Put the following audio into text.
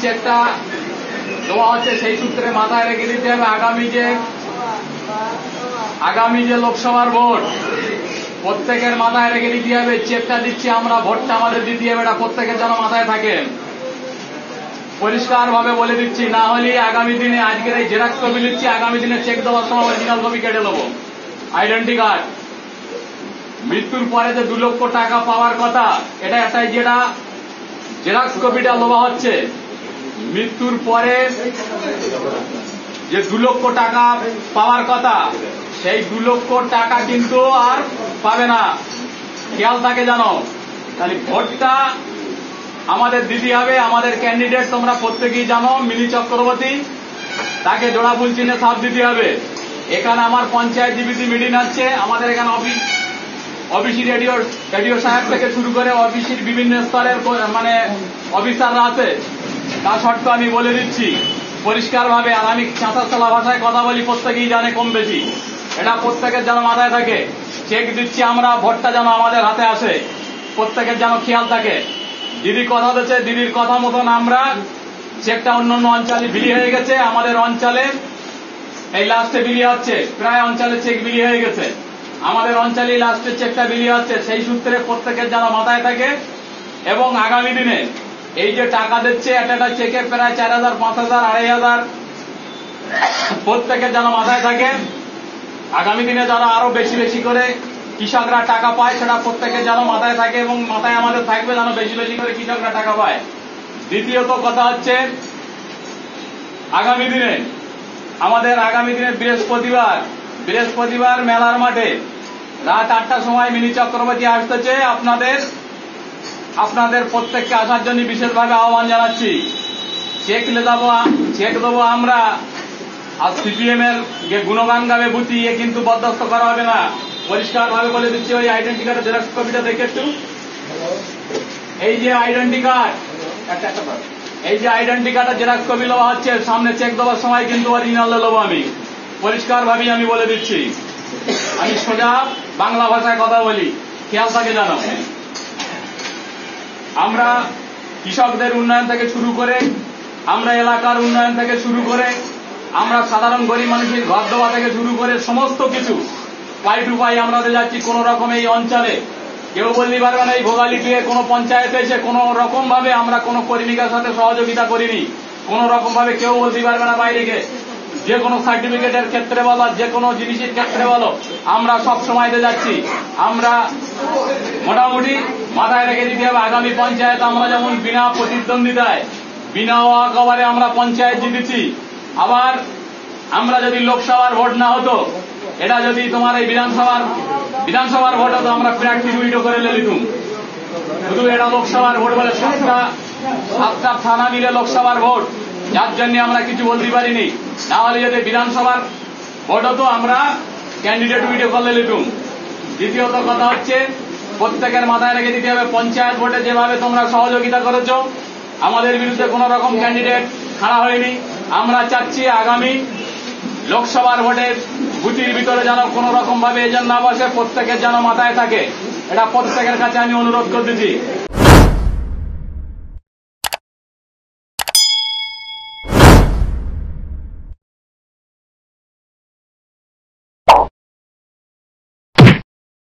চেকটা দেওয়া হচ্ছে সেই সূত্রে মাথায় রেখে দিতে হবে আগামী যে লোকসভার ভোট প্রত্যেকের মাথায় রেখে দিতে হবে। চেকটা দিচ্ছি আমরা, ভোটটা আমাদের দিতে হবে, এটা প্রত্যেকের যেন মাথায় থাকে। পরিষ্কার ভাবে বলে দিচ্ছি, না হলে আগামী দিনে আজকের এই জেরক্স কপি নিচ্ছি, আগামী দিনে চেক দেওয়ার সময় অরিজিনাল কপি কেটে নেবো। আইডেন্টি কার্ড, মৃত্যুর পরে যে 2 লক্ষ টাকা পাওয়ার কথা, এটা একটাই যেটা জেরক্স কপিটা দেওয়া হচ্ছে। মৃত্যুর পরে যে 2 লক্ষ টাকা পাওয়ার কথা, সেই 2 লক্ষ টাকা কিন্তু আর পাবে না, খেয়াল থাকে জানো। তাহলে ভোটটা আমাদের দিতে হবে। আমাদের ক্যান্ডিডেট তোমরা প্রত্যেকেই জানো, মিনি চক্রবর্তী, তাকে জোড়া ফুল চিহ্নে সাথ দিতে হবে। এখানে আমার পঞ্চায়েত জীবিত মিটিং আছে, আমাদের এখানে অফিসি রেডিও সাহেব থেকে শুরু করে অফিসির বিভিন্ন স্তরের মানে অফিসাররা আছে। তা সত্ত্বেও আমি বলে দিচ্ছি পরিষ্কার ভাবে, আর আমি চাঁচাতলা ভাষায় কথা বলি, প্রত্যেকেই জানে কম বেশি, এটা প্রত্যেকের যেন মাথায় থাকে। চেক দিচ্ছি আমরা, ভোটটা যেন আমাদের হাতে আসে, প্রত্যেকের যেন খেয়াল থাকে। দিদি কথা দিচ্ছে, দিদির কথা মতন আমরা চেকটা অন্যান্য অঞ্চলে বিলি হয়ে গেছে, আমাদের অঞ্চলে এই লাস্টে বিলি হচ্ছে, প্রায় অঞ্চলে চেক বিলি হয়ে গেছে, আমাদের অঞ্চলে লাস্টে চেকটা বিলি হচ্ছে। সেই সূত্রে প্রত্যেকের যেন মাথায় থাকে। এবং আগামী দিনে এই যে টাকা দিচ্ছে, একটা চেকে প্রায় 4,000, 5,000, 2,500, প্রত্যেকের যেন মাথায় থাকে। আগামী দিনে যারা আরো বেশি বেশি করে কৃষকরা টাকা পায়, সেটা প্রত্যেকের যেন মাথায় থাকে এবং মাথায় আমাদের থাকবে যেন বেশি বেশি করে কৃষকরা টাকা পায়। দ্বিতীয়ত কথা হচ্ছে, আগামী দিনে বৃহস্পতিবার মেলার মাঠে রাত 8টার সময় মিনি চক্রবর্তী আসতেছে। আপনাদের প্রত্যেককে আসার জন্য বিশেষভাবে আহ্বান জানাচ্ছি। চেক দেবো আমরা, আর সিপিএম এর গুণগান গাবে বুঝি, এ কিন্তু বরদাস্ত করা হবে না। পরিষ্কার ভাবে বলে দিচ্ছি। ওই আইডেন্টি কার্ডের জেরক্স কপিটা দেখে একটু, এই যে আইডেন্টি কার্ড, এই যে আইডেন্টি কার্ডের জেরক্স কপি দেওয়া হচ্ছে, সামনে চেক দেওয়ার সময় কিন্তু অরিজিনাল দেবো আমি। পরিষ্কার ভাবেই আমি বলে দিচ্ছি, আমি সোজা বাংলা ভাষায় কথা বলি, খেয়াল থাকে জানো। আমরা কৃষকদের উন্নয়ন থেকে শুরু করে, আমরা এলাকার উন্নয়ন থেকে শুরু করে, আমরা সাধারণ গরিব মানুষের ঘর দেওয়া থেকে শুরু করে সমস্ত কিছু পাই টু পাই আমরা যাচ্ছি। কোন রকম এই অঞ্চলে কেউ বলতে পারবে না এই ভোগালী কোন পঞ্চায়েতে এসে কোন রকম ভাবে আমরা কোন কর্মীদের সাথে সহযোগিতা করিনি। কোন রকম ভাবে কেউ বলতে পারবে না বাইরে গিয়ে, যে কোনো সার্টিফিকেটের ক্ষেত্রে বলো, যে কোনো জিনিসের ক্ষেত্রে বলো, আমরা সব সময় যাচ্ছি। আমরা মোটামুটি মাথায় রেখে দিতে হবে, আগামী পঞ্চায়েত আমরা যেমন বিনা প্রতিদ্বন্দ্বিতায়, বিনা ওয়াকওভারে আমরা পঞ্চায়েত জিতেছি। আবার আমরা যদি লোকসভার ভোট না হতো, এটা যদি তোমার এই বিধানসভার ভোট হতো, আমরা প্রার্থী উইডো করে নিতুম। শুধু এটা লোকসভার ভোট বলে 7টা থানা মিলে লোকসভার ভোট, যার জন্য আমরা কিছু বলতে পারিনি। না হলে যদি বিধানসভার ভোট হতো, আমরা ক্যান্ডিডেট উইডো করে নিতুম। দ্বিতীয়ত কথা হচ্ছে, প্রত্যেকের মাথায় রেখে দিতে হবে, পঞ্চায়েত ভোটে যেভাবে তোমরা সহযোগিতা করেছ, আমাদের বিরুদ্ধে কোন রকম ক্যান্ডিডেট খাড়া হয়নি। আমরা চাচ্ছি আগামী লোকসভার ভোটে বুথির ভিতরে যেন কোন রকম ভাবে এজেন্ট না বসে, প্রত্যেকের যেন মাথায় থাকে। এটা প্রত্যেকের কাছে আমি অনুরোধ করতেছি।